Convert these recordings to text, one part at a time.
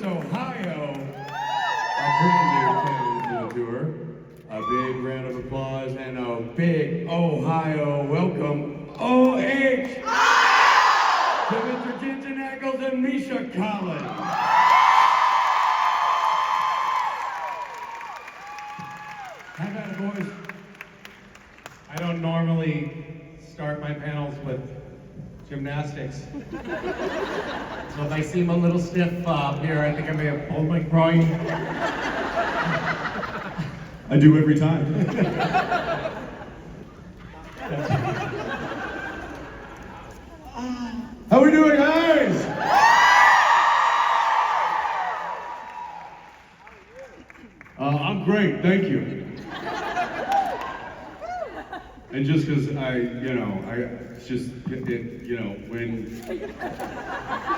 Ohio, a brand new town to the tour. A big round of applause and a big Ohio welcome. OH! To Mr. Jensen Ackles and Misha Collins. How about it, boys? I don't normally start my panels with gymnastics. So if I seem a little stiff here, I think I may have pulled my groin. I do every time. How we doing, guys? I'm great, thank you. And just because it's just, when...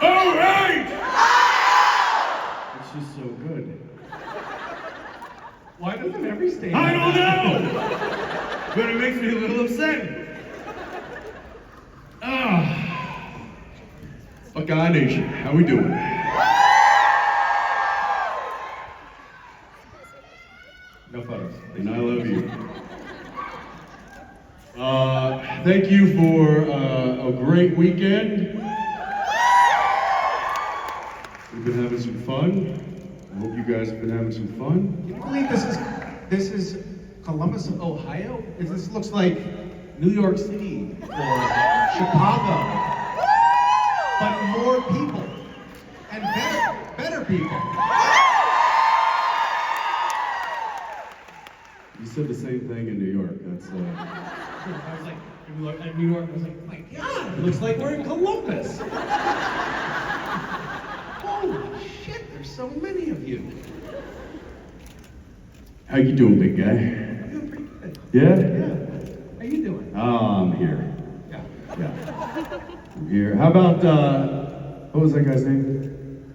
All right! It's just so good. Why doesn't every state? I don't know! But it makes me a little upset. Buckeye Nation, how we doing? No photos. And I love you. Thank you for a great weekend. We've been having some fun. I hope you guys have been having some fun. Can you believe this is Columbus, Ohio? This looks like New York City or Chicago, but more people and better people. You said the same thing in New York. That's I was like, at New York, I was like, oh my God, it looks like we're in Columbus. Holy shit, there's so many of you. How you doing, big guy? I'm doing pretty good. Yeah? Yeah. How you doing? Oh, I'm here. Yeah. Yeah. I'm here. How about what was that guy's name?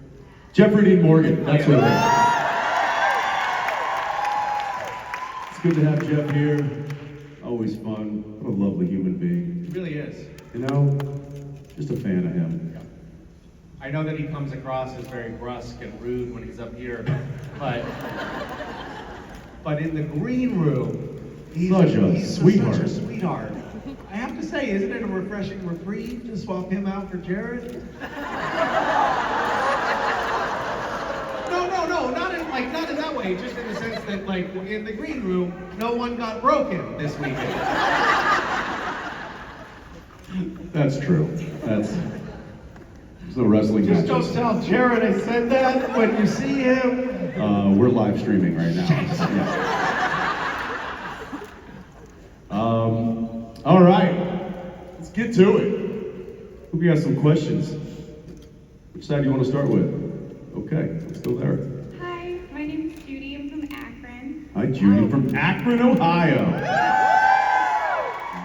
Jeffrey Dean Morgan. That's what it is. It's good to have Jeff here. Always fun. What a lovely human being. It really is. You know, just a fan of him. Yeah. I know that he comes across as very brusque and rude when he's up here, but in the green room, he's such a sweetheart. I have to say, isn't it a refreshing reprieve to swap him out for Jared? No, not in that way. Just in the sense that, like, in the green room, no one got broken this weekend. That's true. There's no wrestling Just matches. don't tell Jared I said that when you see him. We're live streaming right now. All right, let's get to it. Hope you got some questions. Which side do you want to start with? Okay, let's go there. Hi, my name is Judy. I'm from Akron. Hi, Judy, from Akron, Ohio.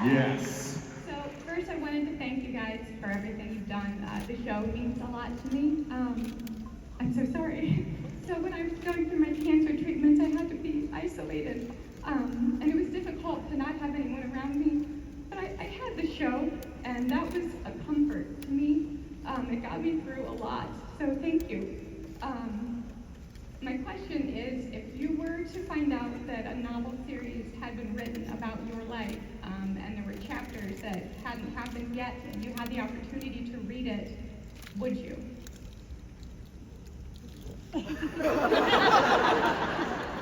Yes. So first, I wanted to thank you guys for everything you've done. The show means a lot to me. I'm so sorry. So when I was going through my cancer treatments, I had to be isolated, and it was difficult to not have anyone around me. But I had the show, and that was a comfort to me. It got me through a lot, so thank you. My question is, if you were to find out that a novel series had been written about your life, and there were chapters that hadn't happened yet, and you had the opportunity to read it, would you?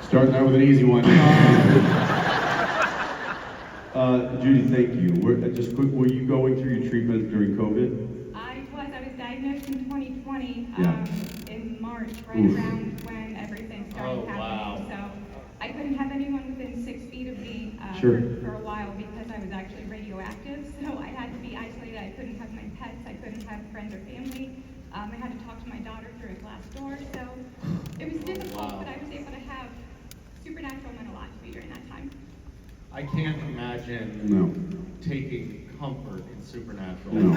Starting out with an easy one. Judy, thank you. Just quick, were you going through your treatment during COVID? I was diagnosed in 2020, Yeah. in March, right Oof. around when everything started happening. So I couldn't have anyone within 6 feet of me Sure. for a while because I was actually radioactive. So I had to be isolated. I couldn't have my pets. I couldn't have friends or family. I had to talk to my daughter through a glass door. So it was difficult, but I was able to have supernatural meant a lot to me during that time. I can't imagine No. taking comfort in supernatural. No.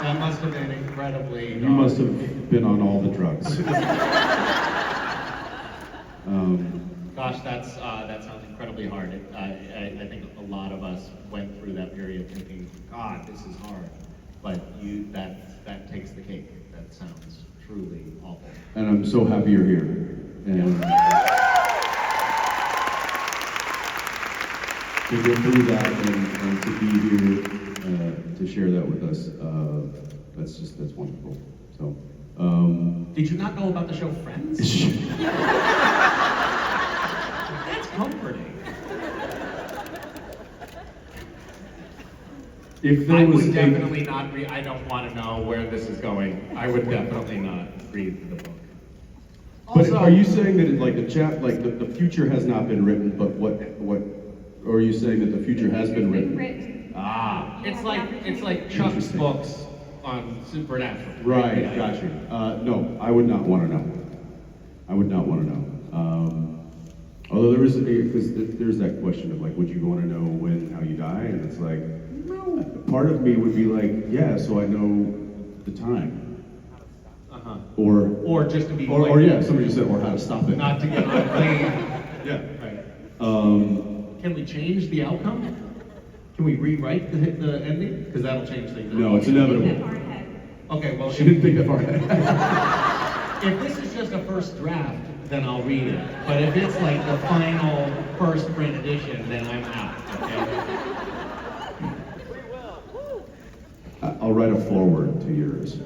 That must have been incredibly You dark. must have been on all the drugs. Gosh, that sounds incredibly hard. I think a lot of us went through that period thinking, God, this is hard. but that takes the cake. That sounds truly awful. And I'm so happy you're here. And to get through that and to be here to share that with us, that's wonderful. So, did you not know about the show Friends? That's comforting. if I there was would definitely not read. I don't want to know where this is going. I would definitely not read the book. But are you saying that like the future has not been written, but what, or are you saying that the future has been written? Ah, You it's have like the it's like Chuck's Interesting. books on Supernatural. Right, Yeah. got you. No, I would not want to know. I would not want to know. Although there's that question of like, would you want to know when and how you die? And it's like, no. Part of me would be like, yeah, so I know the time. Uh-huh. Or just to be or yeah, somebody just said, or how to stop it. not to get on a plane. Yeah. Right. Um, Can we change the outcome? Can we rewrite the ending? Because that'll change things. no, it's In inevitable. our head. Okay, well, She didn't think that far ahead. if this is just a first draft, then I'll read it. But if it's like the final first print edition, then I'm out. Okay? I'll write a foreword to yours.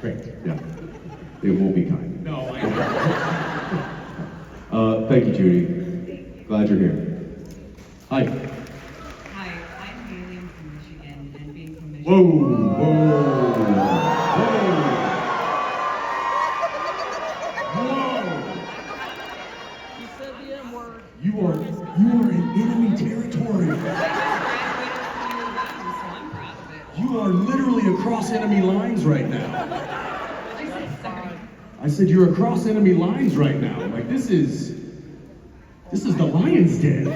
Great. Yeah. It will be kind. No, I Thank you, Judy. Glad you're here. Hi. Hi, I'm Haley. I'm from Michigan, and being from Michigan. Whoa, whoa, He said the M word. You are in enemy territory. I graduated from U of M, so I'm proud of it. You are literally across enemy lines right now. I said you're across enemy lines right now. Like this is the Lion's Den.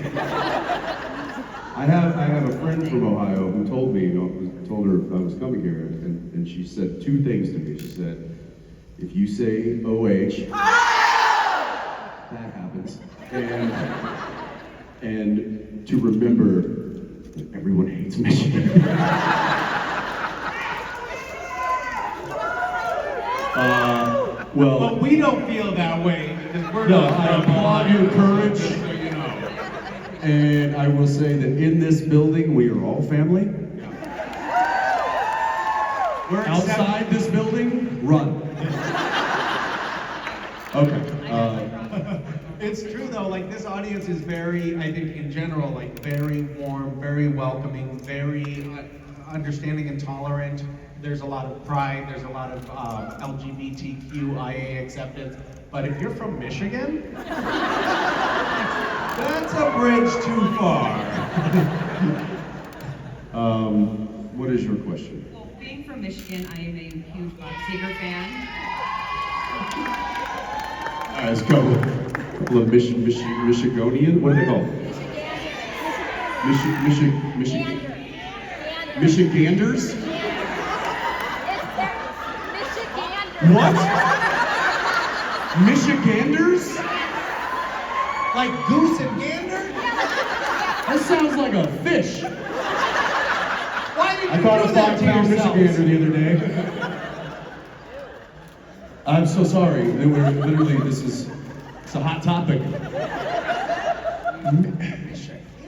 I have a friend from Ohio who told her I was coming here, and she said two things to me. She said, if you say OH, that happens, and to remember that everyone hates Michigan. Well, But we don't feel that way because we're no, not I from applaud Ohio, your courage. just so you know. And I will say that in this building, we are all family. We're Outside this building, run. Okay. It's true though, like this audience is very, I think in general, like very warm, very welcoming, very understanding and tolerant. There's a lot of pride, there's a lot of LGBTQIA acceptance. But if you're from Michigan, that's a bridge too far. What is your question? Well, being from Michigan, I am a huge Bob Seger fan. All right, let's go. A couple of Michigonian. What are they called? Michiganders? What? Michiganders? Like goose and gander? That sounds like a fish. Why did you I caught do a that to 5-pound yourself? Michigander the other day. I'm so sorry. It's a hot topic.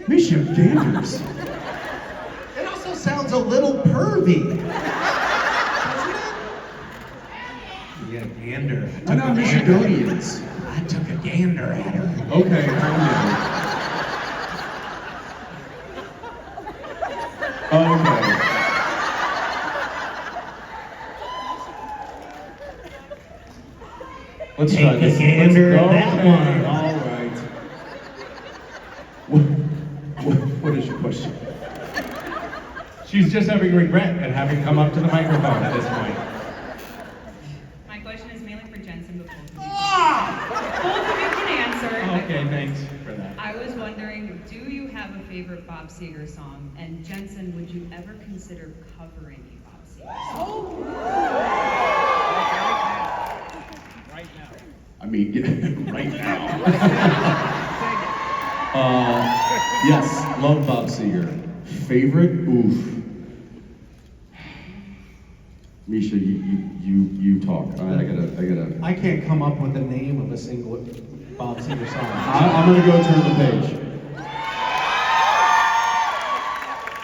Michiganders. It also sounds a little pervy. Yeah, gander. Why not Michigonians? I took a gander at her. Okay, calm down. Okay. Let's try Take a this. gander Let's at that okay, one. all right. What is your question? She's just having regret at having come up to the microphone at this point. My question is mainly for Jensen, but both of you. Both of you can answer. Okay, thanks for that. I was wondering, do you have a favorite Bob Seger song? And Jensen, would you ever consider covering a Bob Seger song? I mean, right now. Yes, love Bob Seger. Favorite? Oof. Misha, you talk. I gotta. I can't come up with the name of a single Bob Seger song. I'm gonna go turn the page.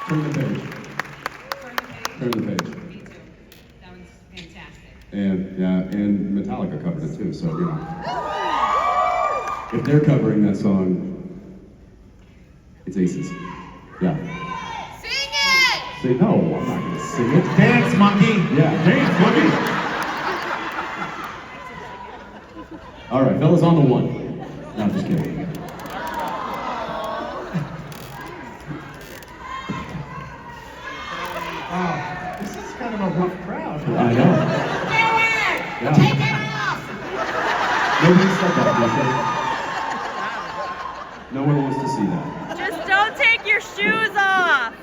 Turn the page. Turn the page. Me too. That one's fantastic. And Metallica covered it too, so you know. If they're covering that song, it's aces. Yeah. Sing it! Say no, I'm not gonna sing it. Dance Monkey! Yeah, dance, monkey. All right, fellas, on the one. No, I'm just kidding. Wow, this is kind of a rough crowd. I know. Yeah. Take it off! Nobody said that, did they? No one wants to see that. Just don't take your shoes off.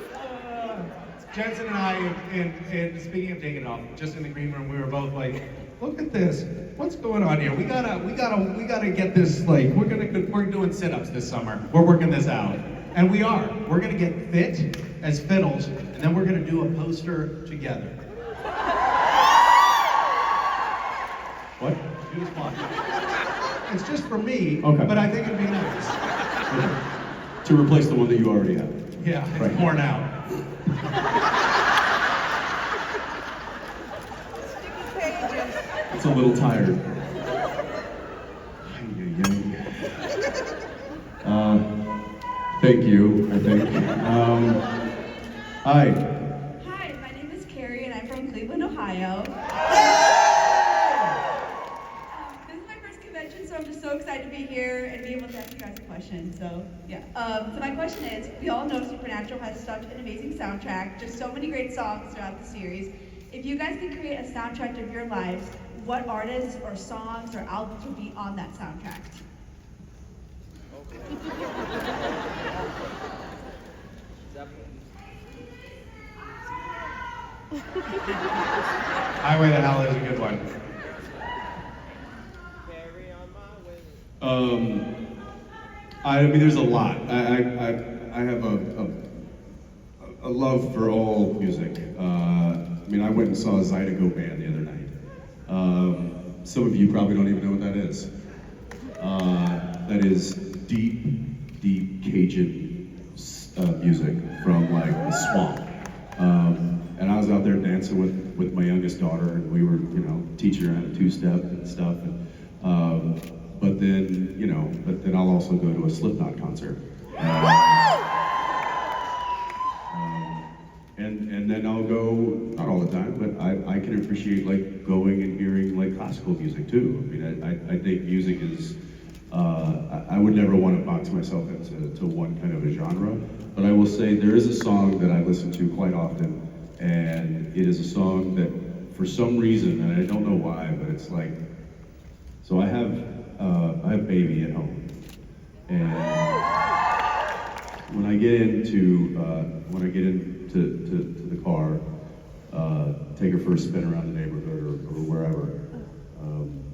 Jensen and I, and speaking of taking it off, just in the green room, we were both like, "Look at this! What's going on here? We gotta get this. Like, we're doing sit-ups this summer. We're working this out, and we are. We're gonna get fit as fiddles, and then we're gonna do a poster together. What? Do this one. It's just for me, Okay. but I think it'd be nice. Okay. To replace the one that you already have. Yeah, it's Right. worn out. It's a little tired. Thank you, I think. Hi. Hi, my name is Carrie and I'm from Cleveland, Ohio. This is my first convention, so I'm just so excited to be here and be able to ask you guys a question. So, yeah. So my question is, we all know Supernatural has such an amazing soundtrack, just so many great songs throughout the series. If you guys could create a soundtrack of your lives, what artists or songs or albums would be on that soundtrack? Highway to Hell is a good one. I mean, there's a lot. I have a love for all music. I mean, I went and saw a Zydeco band the other night. Some of you probably don't even know what that is. That is deep Cajun music from like the swamp. And I was out there dancing with my youngest daughter, and we were, teaching her how to two-step and stuff. But then I'll also go to a Slipknot concert. And then I'll go, not all the time, but I can appreciate like going and hearing like classical music too. I mean, I think music is, I would never want to box myself into one kind of a genre, but I will say there is a song that I listen to quite often, and it is a song that for some reason, and I don't know why, but it's like, so I have baby at home, and when I get into the car, take her for a spin around the neighborhood or wherever,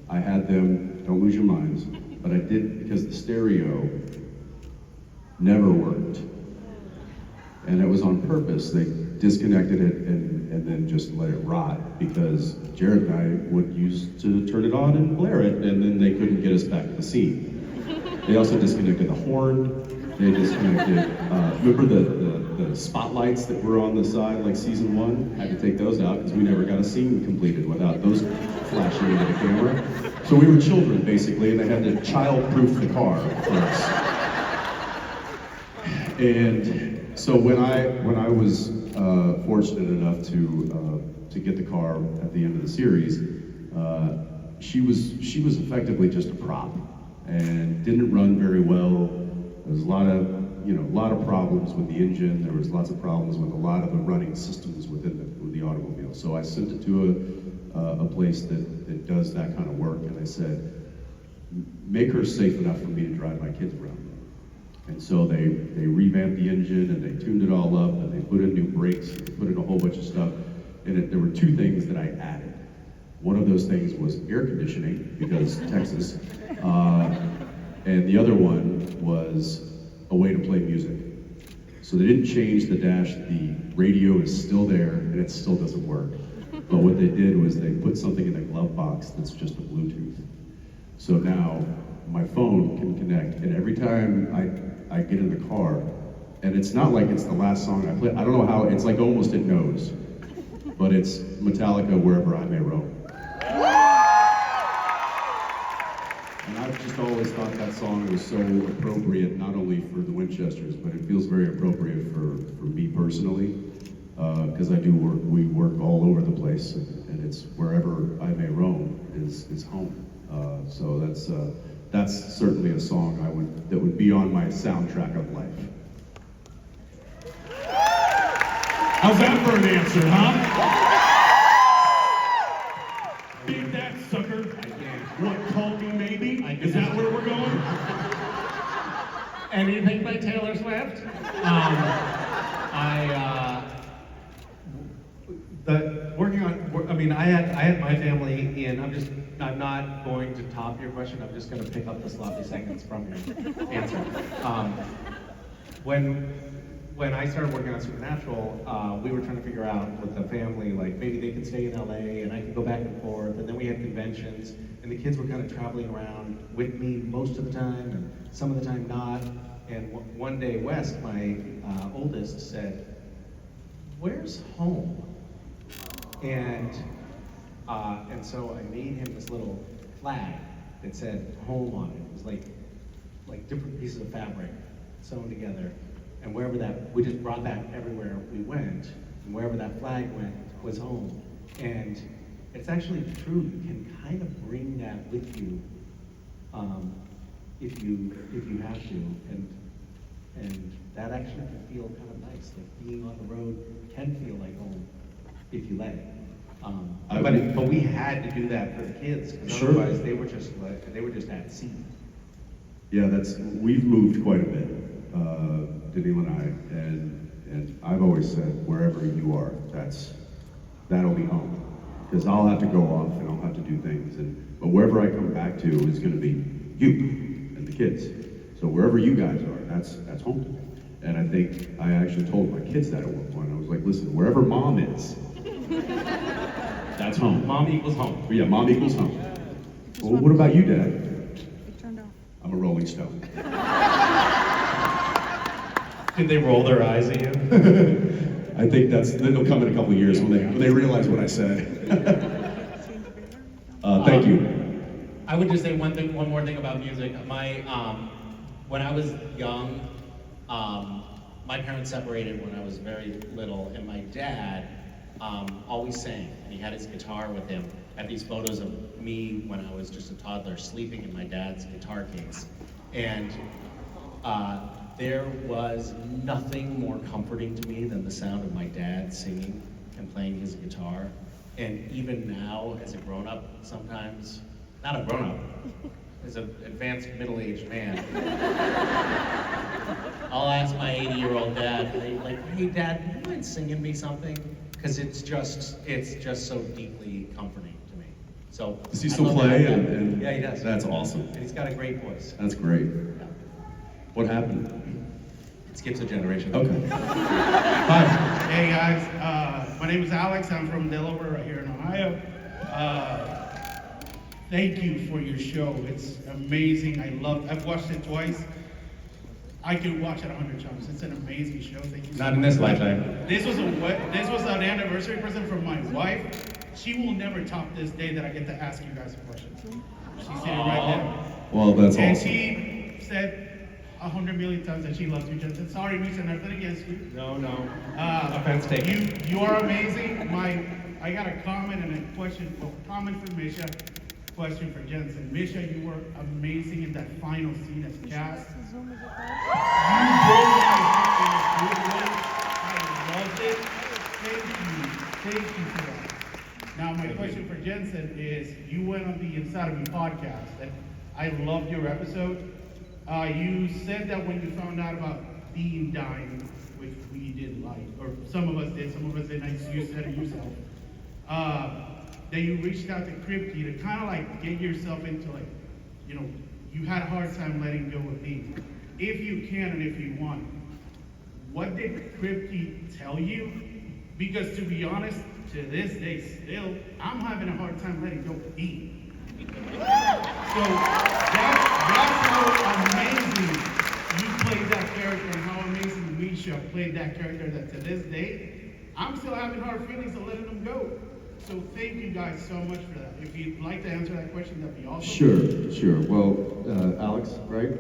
I had them, don't lose your minds, but I did because the stereo never worked. And it was on purpose. They disconnected it and then just let it rot because Jared and I would use to turn it on and blare it, and then they couldn't get us back to the scene. They also disconnected the horn. They disconnected, remember the spotlights that were on the side, like season 1? Had to take those out because we never got a scene completed without those flashing into the camera. So we were children, basically, and they had to child-proof the car for us. And so when I was fortunate enough to get the car at the end of the series, she was effectively just a prop and didn't run very well. There was a lot of problems with the engine. There was lots of problems with a lot of the running systems within the automobile. So I sent it to a place that does that kind of work, and I said, make her safe enough for me to drive my kids around. And so they revamped the engine and they tuned it all up and they put in new brakes and they put in a whole bunch of stuff. And there were 2 things that I added. One of those things was air conditioning because Texas, and the other one was a way to play music. So they didn't change the dash. The radio is still there and it still doesn't work. But what they did was they put something in the glove box that's just a Bluetooth. So now my phone can connect, and every time I get in the car, and it's not like it's the last song I play. I don't know how, it's like almost it knows, but it's Metallica, Wherever I May Roam. And I've just always thought that song was so appropriate, not only for the Winchesters, but it feels very appropriate for me personally, because we work all over the place, and it's wherever I may roam is home. So that's certainly a song that would be on my soundtrack of life. How's that for an answer, huh? Dig that sucker. What, call me maybe? Is that where we're going? Anything by Taylor Swift? I had my family in. I'm not going to top your question. I'm just going to pick up the sloppy seconds from your answer. When I started working on Supernatural, we were trying to figure out with the family, like maybe they could stay in LA and I could go back and forth, and then we had conventions, and the kids were kind of traveling around with me most of the time, and some of the time not. And one day, Wes, my oldest, said, "Where's home?" And so I made him this little flag that said home on it. It was like different pieces of fabric sewn together. And we just brought that everywhere we went, and wherever that flag went was home. And it's actually true, you can kind of bring that with you if you have to, and that actually can feel kind of nice. Like being on the road can feel like home if you let it. But we had to do that for the kids, because Sure. otherwise they were just at sea. Yeah, we've moved quite a bit, Daniil and I, and I've always said, wherever you are, that'll be home. Because I'll have to go off and I'll have to do things, but wherever I come back to is going to be you and the kids. So wherever you guys are, that's home to me. And I think I actually told my kids that at one point. I was like, listen, wherever mom is, that's home. Mom equals home. Yeah, mom equals home. Well, what about you, Dad? I'm a Rolling Stone. Did they roll their eyes at you? I think that'll come in a couple of years when they realize what I said. Thank you. I would just say one more thing about music. When I was young, my parents separated when I was very little, and my dad always sang, and he had his guitar with him. I have these photos of me when I was just a toddler sleeping in my dad's guitar case. And there was nothing more comforting to me than the sound of my dad singing and playing his guitar. And even now, as a grown-up, sometimes, not a grown-up, as an advanced middle-aged man, I'll ask my 80-year-old dad, hey Dad, would you mind singing me something? Because it's just so deeply comforting to me. So Does he still play? Yeah, he does. That's awesome. And he's got a great voice. That's great. Yeah. What happened? It skips a generation. Okay. Hi. Hey guys, my name is Alex. I'm from Delaware, right here in Ohio. Thank you for your show. It's amazing. I've watched it twice. I could watch it 100 times. It's an amazing show. Thank you so Not in much. this lifetime. This was an anniversary present from my wife. She will never top this day that I get to ask you guys questions. She's sitting right there. Well, that's And awesome. she said 100 million times that she loves you, Jensen. Sorry, Misha, nothing against you. No. Offense taken. You are amazing. I got a comment and a question. Well, comment for Misha, question for Jensen. Misha, you were amazing in that final scene as Cass. You broke my heart in a good way. I loved it. Thank you for that. Now, my question for Jensen is, you went on the Inside of Me podcast, and I loved your episode. You said that when you found out about being dying, which we didn't like, or some of us didn't, you said it yourself, that you reached out to Crypty to kind of like get yourself into you had a hard time letting go of me. If you can and if you want, what did Crypty tell you? Because to be honest, to this day, still, I'm having a hard time letting go of Dean. So that's how amazing you played that character and how amazing Misha played that character that to this day, I'm still having hard feelings of letting him go. So thank you guys so much for that. If you'd like to answer that question, that'd be awesome. Sure. Well, Alex, right?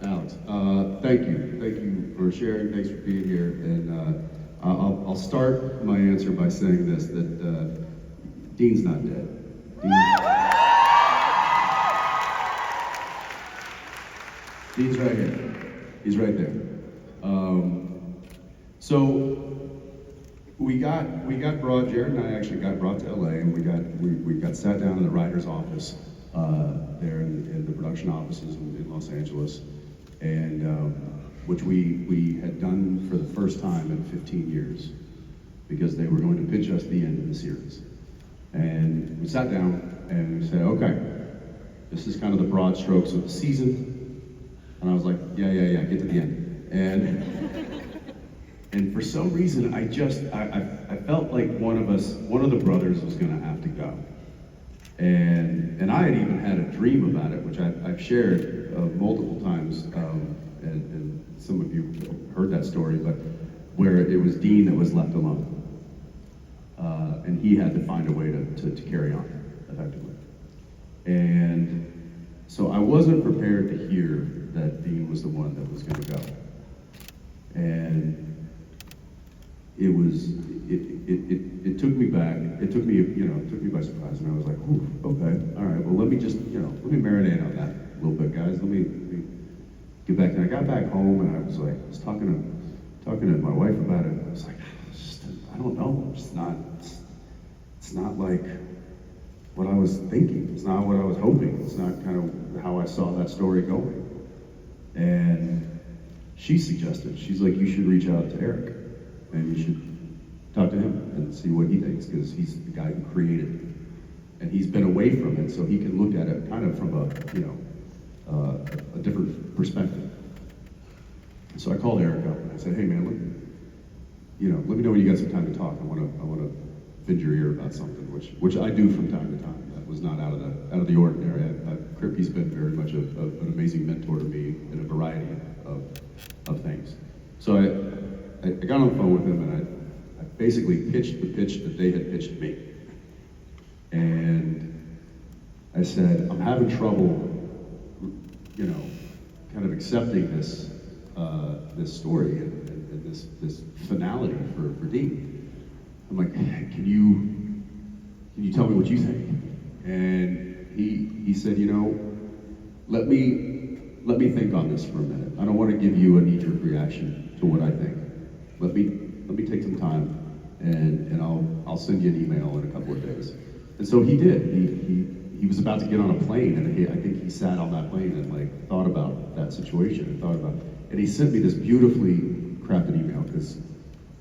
Alex, thank you for sharing. Thanks for being here. And I'll start my answer by saying this: that Dean's not dead. Dean's right here. He's right there. So we got brought. Jared and I actually got brought to LA, and we got sat down in the writer's office there in the production offices in Los Angeles, and which we had done for the first time in 15 years, because they were going to pitch us the end of the series. And we sat down and we said, okay, this is kind of the broad strokes of the season. And I was like, yeah, get to the end. And for some reason, I felt like one of the brothers was gonna have to go. And I had even had a dream about it, which I've shared multiple times, and some of you heard that story, but where it was Dean that was left alone. And he had to find a way to carry on, effectively. And so I wasn't prepared to hear that Dean was the one that was gonna go. And it took me back, it took me by surprise, and I was like, ooh, okay, all right, well, let me marinate on that a little bit, guys. Let me get back. And I got back home, and I was talking to my wife about it, and I was like, I don't know, it's not like what I was thinking. It's not what I was hoping. It's not kind of how I saw that story going. And she suggested, she's like, you should reach out to Eric, and you should talk to him and see what he thinks, because he's the guy who created it. And he's been away from it, so he can look at it kind of from a different perspective. So I called Eric up and I said, hey man, let me know when you got some time to talk. I want to bend your ear about something, which I do from time to time. That was not out of the ordinary. Crippy's been very much an amazing mentor to me in a variety of things. So I got on the phone with him, and I basically pitched the pitch that they had pitched me. And I said, I'm having trouble, kind of accepting this story and this finality for Dean. I'm like, can you tell me what you think? And he said, let me think on this for a minute. I don't want to give you a knee-jerk reaction to what I think. Let me take some time, and I'll send you an email in a couple of days. And so he did. He was about to get on a plane, and I think he sat on that plane and thought about that situation and he sent me this beautifully crafted email, because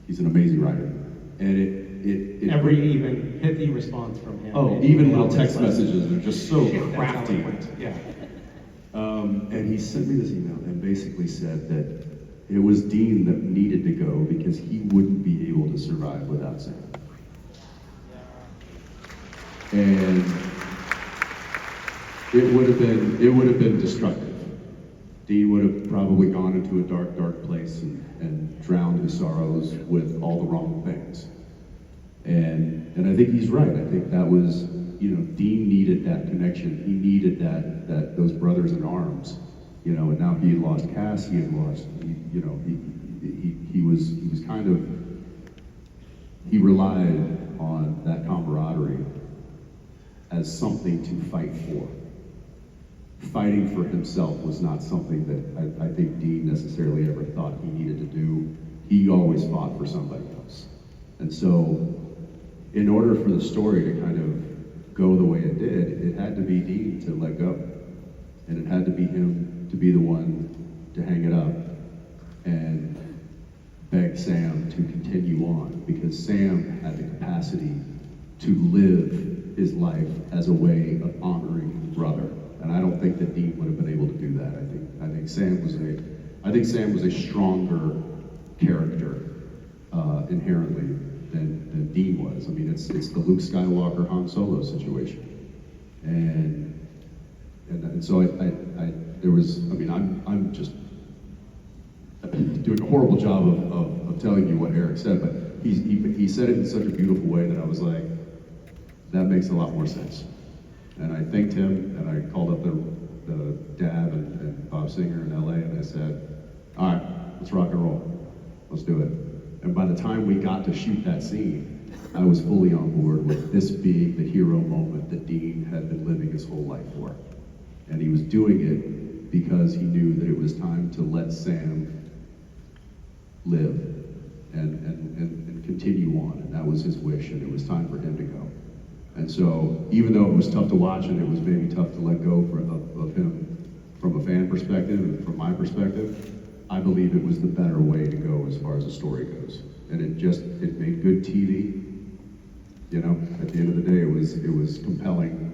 he's an amazing writer. And Every even pithy response from him. Oh, even little text messages are just so crafty. Yeah. And he sent me this email and basically said that it was Dean that needed to go because he wouldn't be able to survive without Sam. And it would have been destructive. Dean would have probably gone into a dark place and drowned his sorrows with all the wrong things. And I think he's right. I think that was, Dean needed that connection. He needed those brothers in arms, and now he had lost Cass, he had lost, he was kind of, he relied on that camaraderie as something to fight for. Fighting for himself was not something that I think Dean necessarily ever thought he needed to do. He always fought for somebody else. And so, in order for the story to kind of go the way it did, it had to be Dean to let go. And it had to be him to be the one to hang it up and beg Sam to continue on, because Sam had the capacity to live his life as a way of honoring his brother. And I don't think that Dean would have been able to do that. I think Sam was a stronger character inherently than Dean was. I mean, it's the Luke Skywalker Han Solo situation, and so there was. I mean, I'm just doing a horrible job of telling you what Eric said, but he said it in such a beautiful way that I was like, that makes a lot more sense. And I thanked him, and I called up the dad and Bob Seger in LA, and I said, all right, let's rock and roll. Let's do it. And by the time we got to shoot that scene, I was fully on board with this being the hero moment that Dean had been living his whole life for. And he was doing it because he knew that it was time to let Sam live and continue on. And that was his wish, and it was time for him to go. And so, even though it was tough to watch and it was maybe tough to let go of him from a fan perspective and from my perspective, I believe it was the better way to go as far as the story goes. And it made good TV. You know, at the end of the day, it was compelling.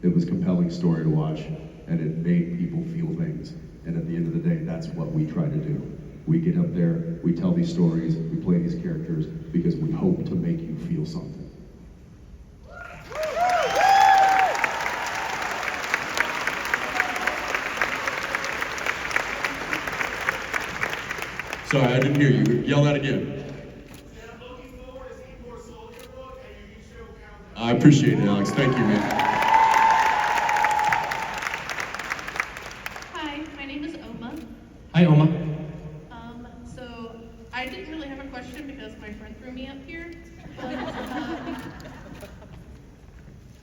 It was a compelling story to watch, and it made people feel things. And at the end of the day, that's what we try to do. We get up there, we tell these stories, we play these characters because we hope to make you feel something. Sorry, I didn't hear you. Yell that again. I appreciate it, Alex. Thank you, man. Hi, my name is Oma. Hi, Oma. So I didn't really have a question because my friend threw me up here. But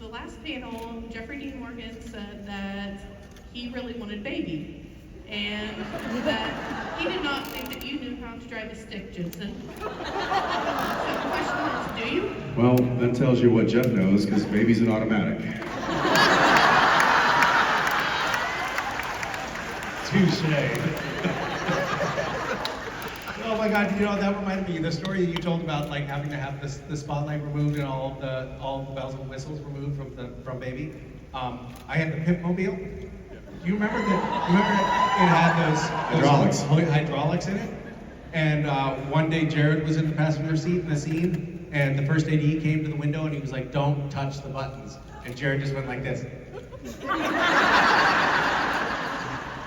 the last panel, Jeffrey Dean Morgan said that he really wanted Baby. And that he did not think that you knew how to drive a stick, Jensen. So the question is, do you? Well, that tells you what Jeff knows, because Baby's an automatic. Touche. Oh my God, you know, that reminded me, the story that you told about like having to have the spotlight removed and all the bells and whistles removed from Baby. I had the Pimp-mobile. Do you remember that? Remember it had those hydraulics in it? And one day Jared was in the passenger seat in a scene, and the first AD came to the window and he was like, "Don't touch the buttons." And Jared just went like this.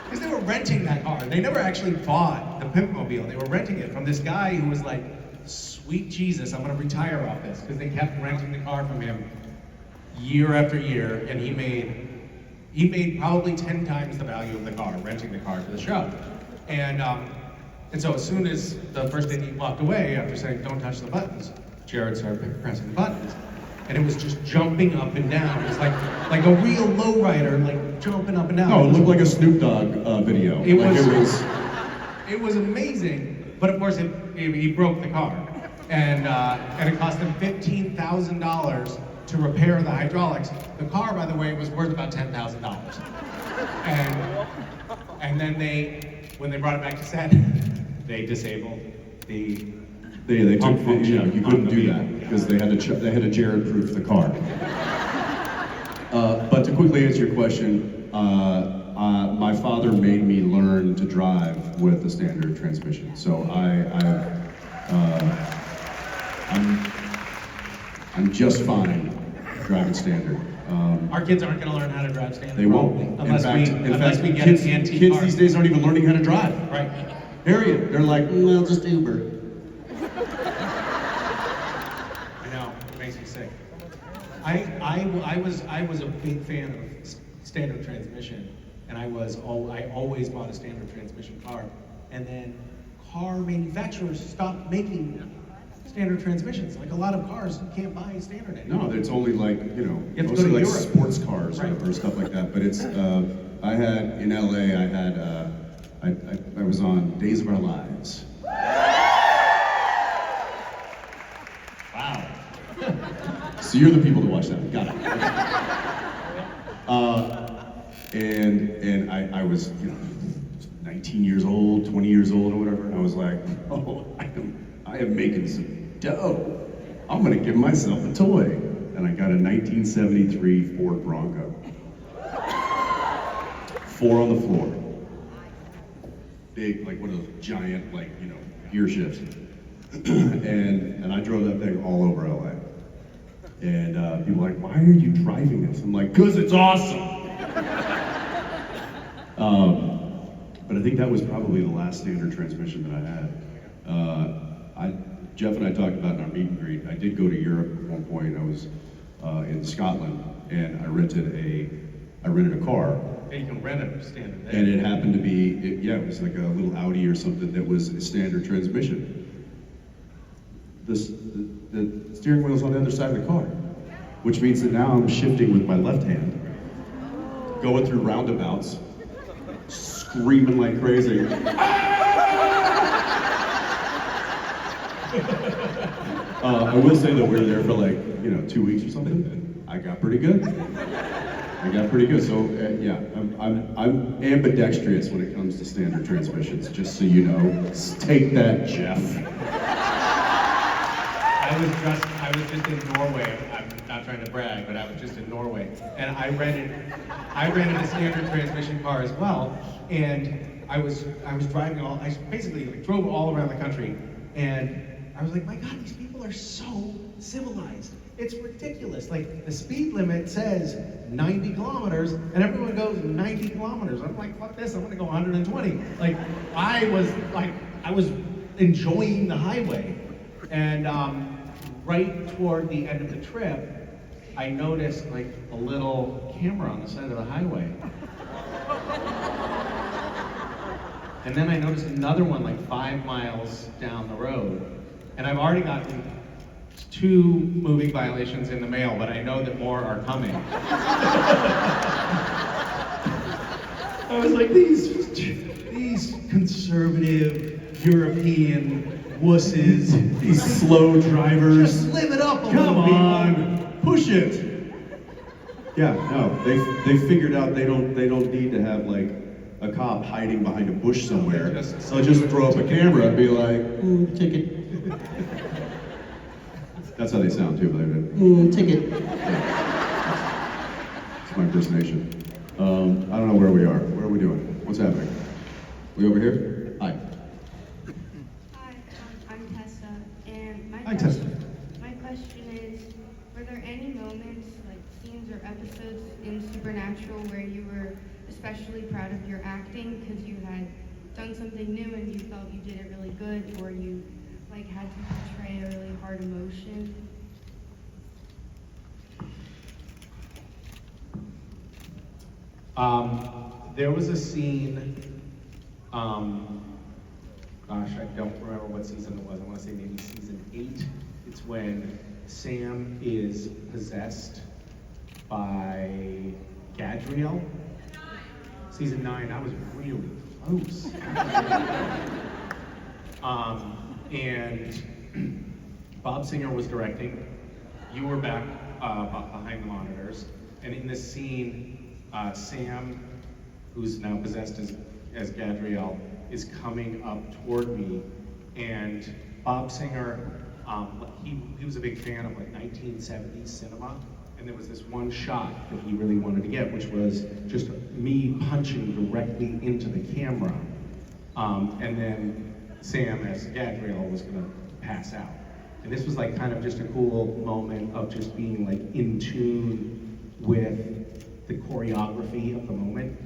Because they were renting that car. They never actually bought the Pimp-mobile. They were renting it from this guy who was like, "Sweet Jesus, I'm gonna retire off this." Because they kept renting the car from him year after year, and he made probably 10 times the value of the car, renting the car for the show. And so as soon as the first AD walked away after saying, "Don't touch the buttons," Jared started pressing the buttons. And it was just jumping up and down. It was like a real lowrider, like jumping up and down. No, it looked like a Snoop Dogg video. It was amazing, but of course he broke the car. And it cost him $15,000 to repair the hydraulics. The car, by the way, was worth about $10,000. And then when they brought it back to set, they disabled the. They took, you know, you couldn't do that because they had to Jared-proof the car. But to quickly answer your question, my father made me learn to drive with a standard transmission. So I'm just fine driving standard. Our kids aren't going to learn how to drive standard. They won't. Unless we get kids, an antique kids car. these days aren't even learning how to drive. Right. Period. They're like, well, just Uber. I know, it makes me sick. I was a big fan of standard transmission, and I always bought a standard transmission car, and then car manufacturers stopped making standard transmissions. Like a lot of cars, you can't buy standard anymore. No, it's only like, you know, You have to mostly go to like Europe. sports cars Right. or stuff like that. But it's, I had, in LA, I was on Days of Our Lives. Wow. So you're the people to watch that. Got it. And I was, you know, 19 years old, 20 years old or whatever, and I was like, oh, I am making some dough. I'm gonna give myself a toy. And I got a 1973 Ford Bronco. 4 on the floor. Big, like one of those giant, like, you know, gear shifts. and I drove that thing all over LA. And people were like, why are you driving this? I'm like, 'cause it's awesome. But I think that was probably the last standard transmission that I had. Jeff and I talked about in our meet and greet. I did go to Europe at one point. I was in Scotland, and I rented a car. And you can rent a standard there. And it happened to be, it was like a little Audi or something that was a standard transmission. The steering wheel's on the other side of the car, which means that now I'm shifting with my left hand, going through roundabouts, screaming like crazy. I will say that we were there for like, 2 weeks or something, and I got pretty good. So I'm ambidextrous when it comes to standard transmissions, just so you know. Take that, Jeff. I was just in Norway. I'm not trying to brag, but I was just in Norway, and I rented a standard transmission car as well. And I was driving I basically drove all around the country, and I was like, my God, these people are so civilized. It's ridiculous. Like, the speed limit says 90 kilometers, and everyone goes 90 kilometers. I'm like, fuck this, I'm gonna go 120. Like, I was enjoying the highway. And right toward the end of the trip, I noticed like a little camera on the side of the highway. And then I noticed another one like 5 miles down the road. And I've already gotten 2 moving violations in the mail, but I know that more are coming. I was like, these conservative European wusses, these slow drivers, just live it up a little bit. Come on, push it. Yeah, no, they figured out they don't need to have like a cop hiding behind a bush somewhere. They'll just throw up a camera and be like, ooh, ticket. That's how they sound too, believe it. Ooh, ticket. It's my impersonation. I don't know where we are. What are we doing? What's happening? We over here? Hi. Hi, I'm Tessa, and Hi, Tessa. my question is, were there any moments, like scenes or episodes in Supernatural where you were especially proud of your acting because you had done something new and you felt you did it really good, or you like had to portray a really hard emotion? There was a scene, gosh, I don't remember what season it was. I want to say maybe season 8. It's when Sam is possessed by Gadriel. Season 9, I was really close. And Bob Seger was directing. You were back behind the monitors. And in this scene, Sam, who's now possessed as Gadriel, is coming up toward me. And Bob Seger, he was a big fan of like 1970s cinema. And there was this one shot that he really wanted to get, which was just me punching directly into the camera. And then Sam, as Gadriel, was gonna pass out. And this was like kind of just a cool moment of just being like in tune with the choreography of the moment.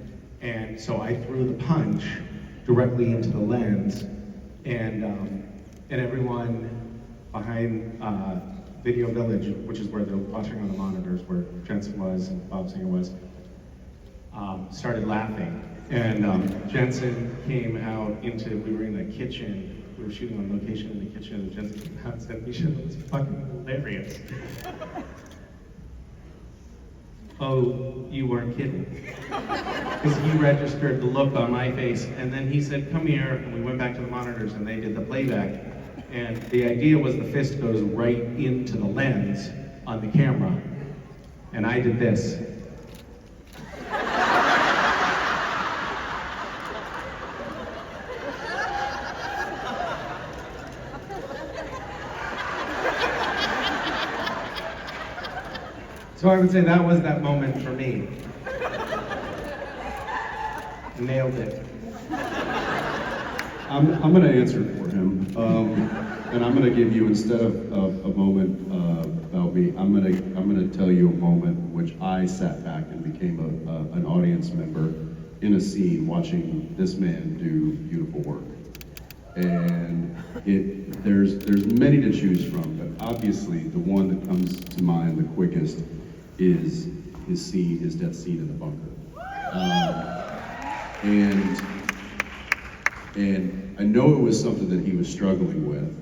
And so I threw the punch directly into the lens, and everyone behind Video Village, which is where they're watching on the monitors, where Jensen was and Bob Seger was, started laughing. And Jensen came out we were in the kitchen, we were shooting on location in the kitchen, and Jensen came out and said, "Misha, that was fucking hilarious." Oh, you weren't kidding. Because he registered the look on my face, and then he said, "Come here," and we went back to the monitors and they did the playback. And the idea was the fist goes right into the lens on the camera. And I did this. So I would say that was that moment for me. Nailed it. I'm gonna answer for him. And I'm gonna give you, instead of a moment about me, I'm gonna tell you a moment in which I sat back and became an audience member in a scene watching this man do beautiful work. And there's many to choose from, but obviously the one that comes to mind the quickest is his death scene in the bunker. And I know it was something that he was struggling with.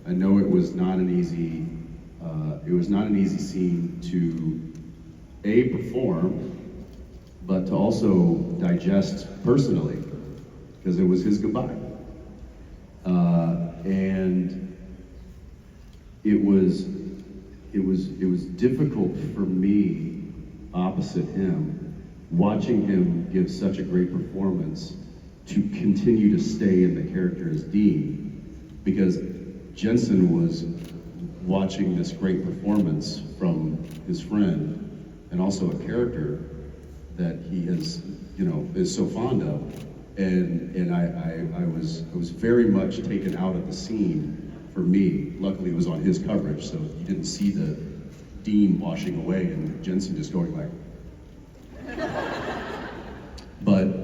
I know it was not an easy scene to perform, but to also digest personally, because it was his goodbye. And it was difficult for me, opposite him, watching him give such a great performance, to continue to stay in the character as Dean, because Jensen was watching this great performance from his friend, and also a character that he is so fond of, and I was very much taken out of the scene for me. Luckily, it was on his coverage, so you didn't see the Dean washing away and Jensen just going like. But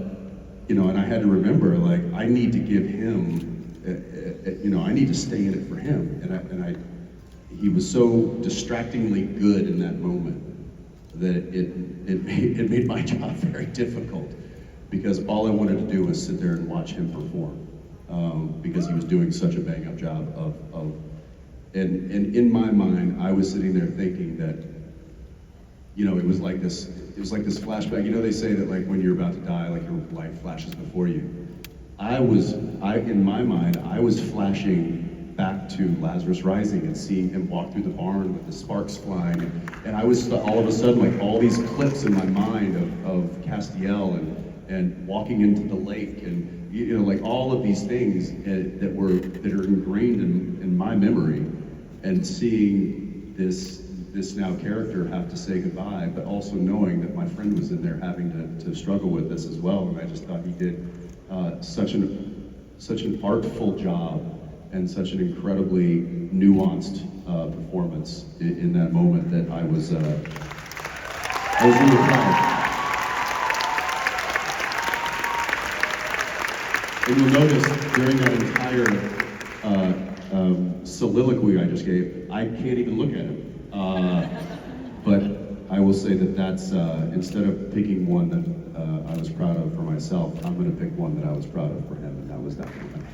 and I had to remember, like, I need to give him, I need to stay in it for him, and he was so distractingly good in that moment that it made my job very difficult, because all I wanted to do was sit there and watch him perform, because he was doing such a bang-up job and in my mind, I was sitting there thinking that, it was like this flashback. They say that, like, when you're about to die, like, your life flashes before you. In my mind, I was flashing back to Lazarus Rising and seeing him walk through the barn with the sparks flying, and I was all of a sudden, like, all these clips in my mind of Castiel and walking into the lake, and like all of these things that are ingrained in my memory, and seeing this now character have to say goodbye, but also knowing that my friend was in there having to struggle with this as well. And I just thought he did such an artful job and such an incredibly nuanced performance in that moment that I was really proud. And you'll notice during that entire soliloquy I just gave, I can't even look at him. But I will say that's, instead of picking one that I was proud of for myself, I'm going to pick one that I was proud of for him, and that was that one.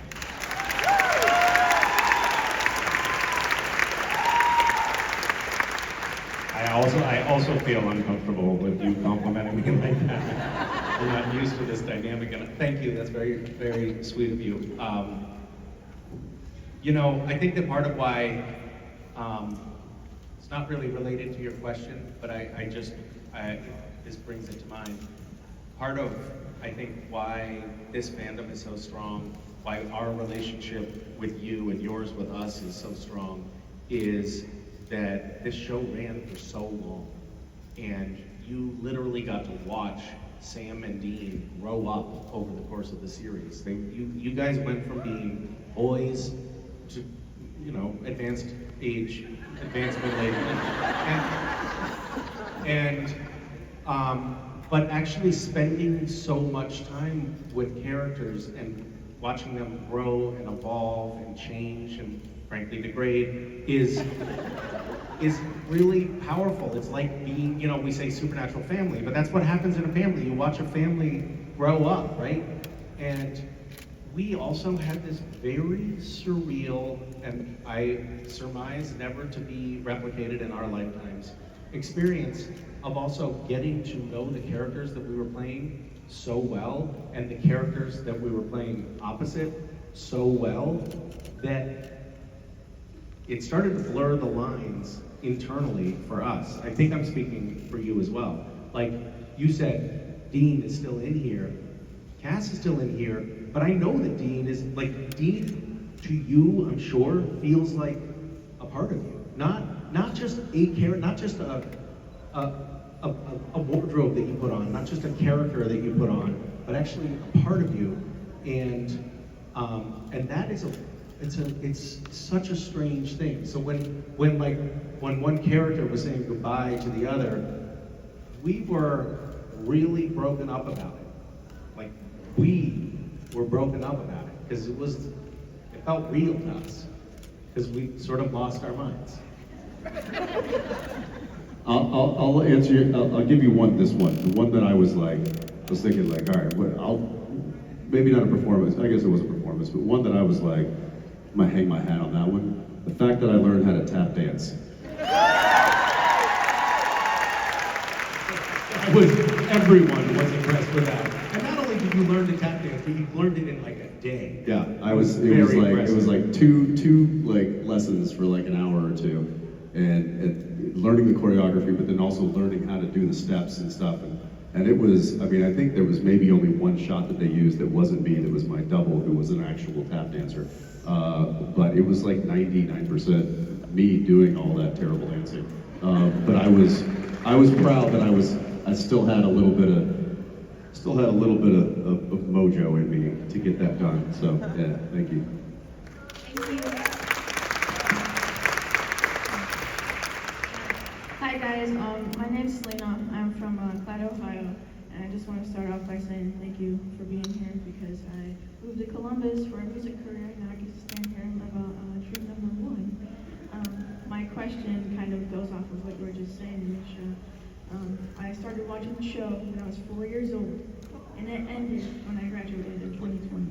I also feel uncomfortable with you complimenting me like that. We're not used to this dynamic, and thank you. That's very, very sweet of you. I think that part of why it's not really related to your question, but this brings it to mind. Part of, I think, why this fandom is so strong, why our relationship with you and yours with us is so strong, is that this show ran for so long, and you literally got to watch Sam and Dean grow up over the course of the series. You guys went from being boys to, advanced age, advanced middle age, but actually spending so much time with characters and watching them grow and evolve and change and frankly degrade is really powerful. It's like being, we say supernatural family, but that's what happens in a family. You watch a family grow up, right? And we also had this very surreal, and I surmise never to be replicated in our lifetimes, experience of also getting to know the characters that we were playing so well, and the characters that we were playing opposite so well, that it started to blur the lines internally for us. I think I'm speaking for you as well. Like you said, Dean is still in here, Cass is still in here, but I know that Dean to you, I'm sure, feels like a part of you. Not just a character, not just a wardrobe that you put on, not just a character that you put on, but actually a part of you. And that is it's such a strange thing. So when one character was saying goodbye to the other, we were really broken up about it. Like, we were broken up about it because it felt real to us because we sort of lost our minds. I'll answer you. I'll give you this one. The one that I was thinking like, all right, maybe not a performance. I guess it was a performance, but one that I was like, I'm gonna hang my hat on that one. The fact that I learned how to tap dance. Everyone was impressed with that. And not only did you learn to tap dance, but you learned it in like a day. Yeah, it was like two like lessons for like an hour or two, and learning the choreography, but then also learning how to do the steps and stuff. And it was, I mean, I think there was maybe only one shot that they used that wasn't me, that was my double, who was an actual tap dancer. But it was like 99% me doing all that terrible dancing. But I was proud that I still had a little bit of mojo in me to get that done. So yeah, thank you. Thank you. Hi guys, my name's Selena. I'm from Clyde, Ohio, and I just want to start off by saying thank you for being here because I moved to Columbus for a music career and now I get to stand here and live out dream number one. My question kind of goes off of what you were just saying, Misha. I started watching the show when I was 4 years old, and it ended when I graduated in 2020.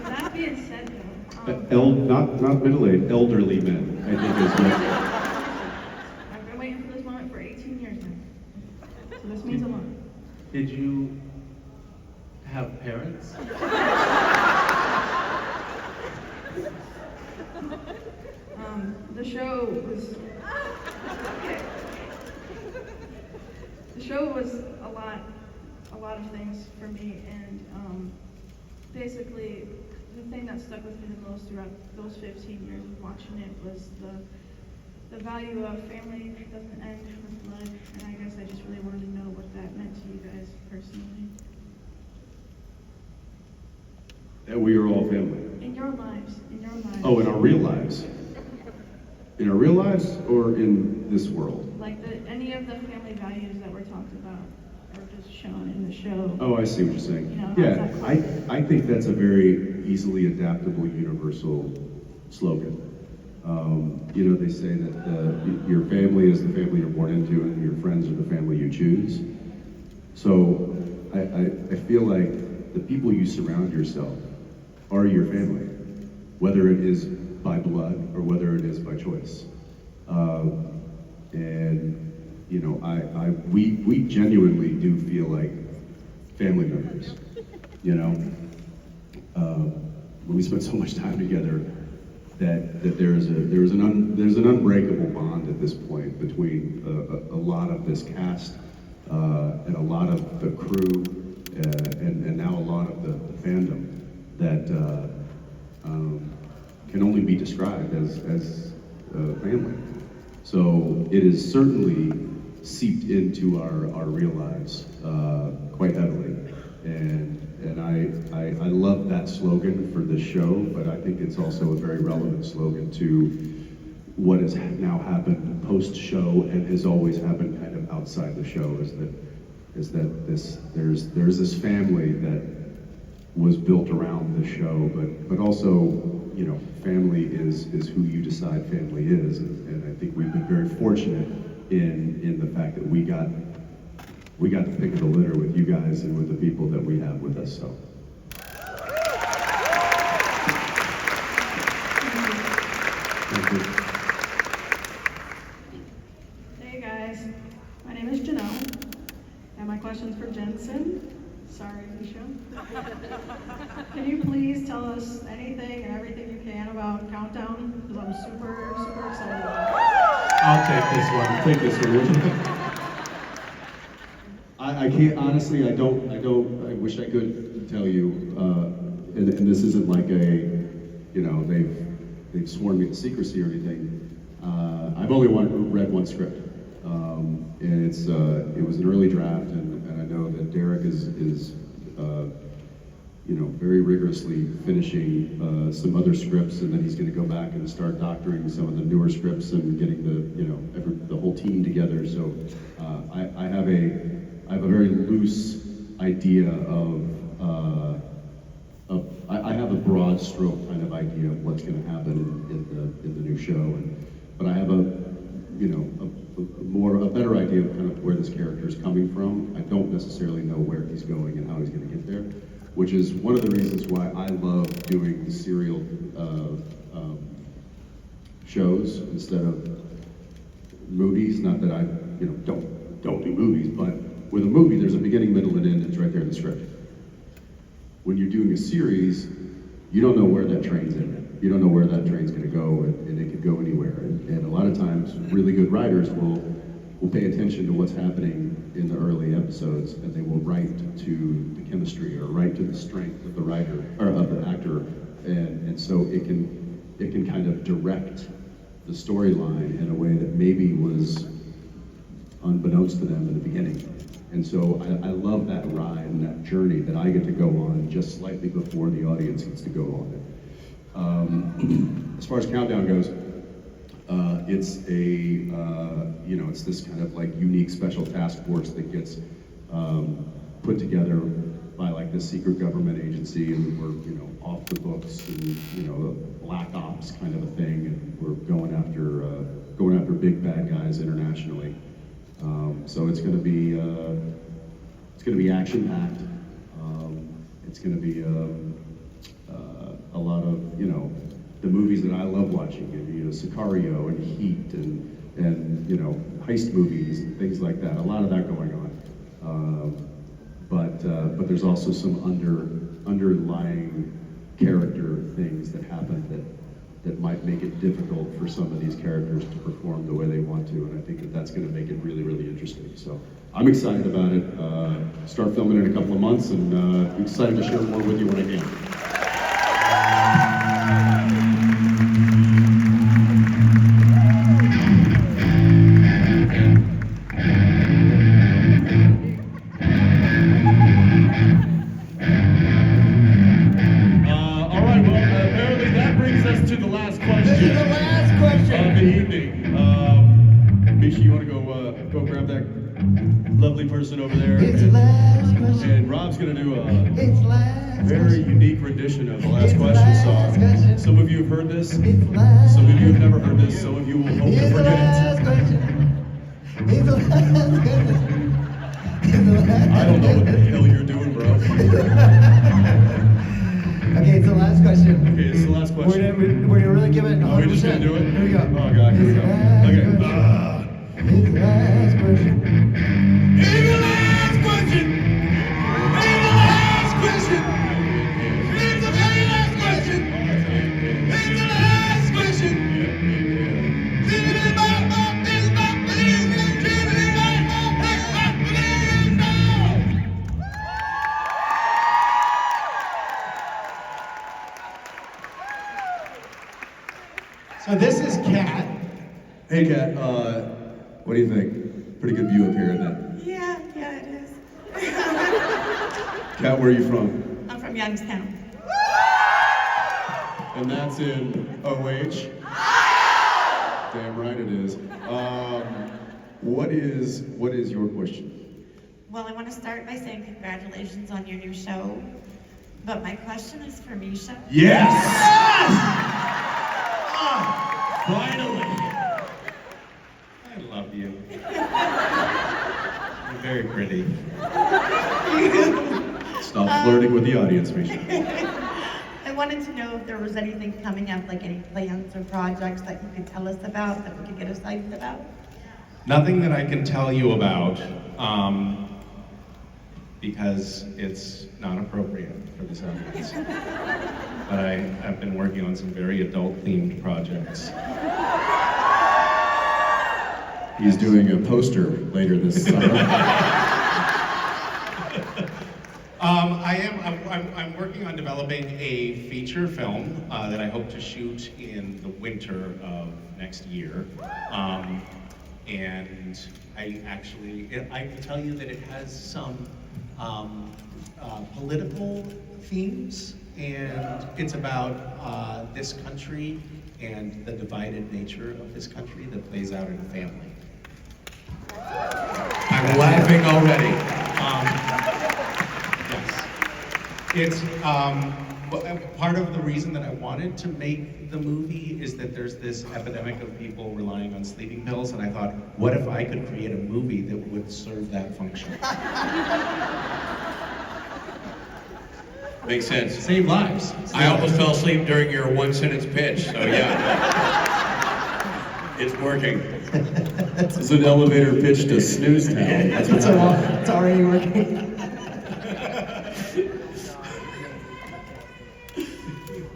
That being said, though, Not middle-aged, elderly men, I think is what. I've been waiting for this moment for 18 years now, so this means a lot. Did you have parents? The show was a lot of things for me, and basically the thing that stuck with me the most throughout those 15 years of watching it was the value of family doesn't end with blood, and I guess I just really wanted to know what that meant to you guys personally. That we are all family. In your lives. Oh, in our real lives. In our real lives or in this world? Like any of the family values that were talked about or just shown in the show. Oh, I see what you're saying. You know, Yeah, I think that's a very easily adaptable, universal slogan. You know, they say that your family is the family you're born into and your friends are the family you choose. So I feel like the people you surround yourself are your family, whether it is by blood or whether it is by choice. And you know, we genuinely do feel like family members. You know, we spent so much time together that there's an unbreakable bond at this point between a lot of this cast and a lot of the crew and now a lot of the fandom that can only be described as family. So it is certainly seeped into our real lives quite heavily, and I love that slogan for this show, but I think it's also a very relevant slogan to what has now happened post-show and has always happened kind of outside the show. Is that there's this family that was built around the show, but also, you know, family is who you decide family is, and I think we've been very fortunate in the fact that we got to pick of the litter with you guys and with the people that we have with us. So. Thank you. Hey guys, my name is Janelle, and my question's for Jensen. Sorry, Misha. Can you please tell us anything and everything you can about Countdown? Because I'm super, super excited about it. I'll take this one. Take this one. I can't, honestly, I wish I could tell you, and this isn't like you know, they've sworn me to secrecy or anything. I've only read one script, and it was an early draft, and I know that Derek is very rigorously finishing some other scripts, and then he's going to go back and start doctoring some of the newer scripts and getting the whole team together. So I have a very loose idea I have a broad stroke kind of idea of what's going to happen in the new show, but I have a better idea of kind of where this character is coming from. I don't necessarily know where he's going and how he's going to get there, which is one of the reasons why I love doing the serial shows instead of movies. Not that I don't do movies, but with a movie there's a beginning, middle, and end. It's right there in the script. When you're doing a series, you don't know where that train's in. You don't know where that train's going to go, and it could go anywhere. And a lot of times, really good writers will pay attention to what's happening in the early episodes, and they will write to the chemistry or write to the strength of the writer or of the actor, and so it can kind of direct the storyline in a way that maybe was unbeknownst to them in the beginning. And so I love that ride and that journey that I get to go on just slightly before the audience gets to go on it. As far as Countdown goes, it's it's this kind of like unique special task force that gets put together by like this secret government agency, and we're off the books and a black ops kind of a thing, and we're going after big bad guys internationally. So it's going to be action packed. It's going to be a lot of the movies that I love watching, Sicario and Heat and heist movies and things like that. A lot of that going on. But there's also some underlying character things that happen that might make it difficult for some of these characters to perform the way they want to, and I think that's going to make it really, really interesting. So I'm excited about it. Start filming in a couple of months, and I'm excited to share more with you when I can. Person over there, and Rob's going to do a very unique rendition of the Last Question song. Some of you have heard this, some of you have never heard this, some of you will hope to forget it. I don't know what the hell you're doing, bro. Okay, it's the last question. Okay, it's the last question. We're gonna really give it 100%. Are we just going to do it? Here we go. Oh, God, here we go. Okay. It's the last question. It's the last question! It's the last question! It's the very last question! It's the last question! So this is Kat. Hey, Kat, what do you think? Pretty good view up here, isn't it? Yeah, it is. Kat, where are you from? I'm from Youngstown. And that's in OH? Damn right it is. What is your question? Well, I want to start by saying congratulations on your new show. But my question is for Misha. Yes! Finally! I love you. You're very pretty. Stop flirting with the audience, Misha. I wanted to know if there was anything coming up, like any plans or projects that you could tell us about, that we could get excited about. Nothing that I can tell you about, because it's not appropriate for this audience. But I have been working on some very adult-themed projects. He's doing a poster later this summer. I'm working on developing a feature film that I hope to shoot in the winter of next year. And I can tell you that it has some political themes, and it's about this country and the divided nature of this country that plays out in a family. I'm laughing already. Yes. It's part of the reason that I wanted to make the movie is that there's this epidemic of people relying on sleeping pills, and I thought, what if I could create a movie that would serve that function? Makes sense. Save lives. I almost fell asleep during your one-sentence pitch, so yeah. It's working. It's an elevator pitch to Snooze Town. It's already working.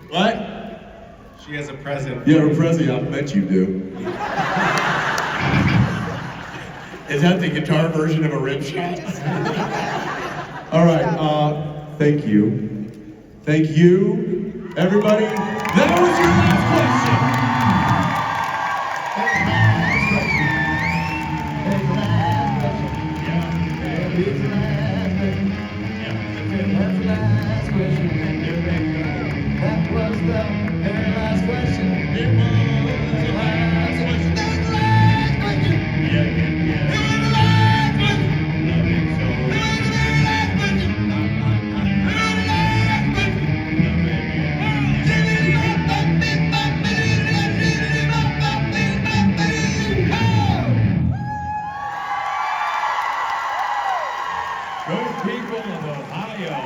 What? She has a present. Yeah, her present, I bet you do. Is that the guitar version of a rim shot? All right, thank you. Thank you, everybody. That was your last That was the very last question. It was the last question. That was the last question. Yeah. It was the last question. Love it so. It was the very last question. It was the last question. Love it, Good people of Ohio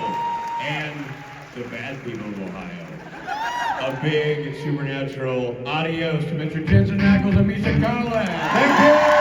and the bad people of Ohio. A big supernatural adios to Mr. Jensen Ackles and Misha Collins. Thank you.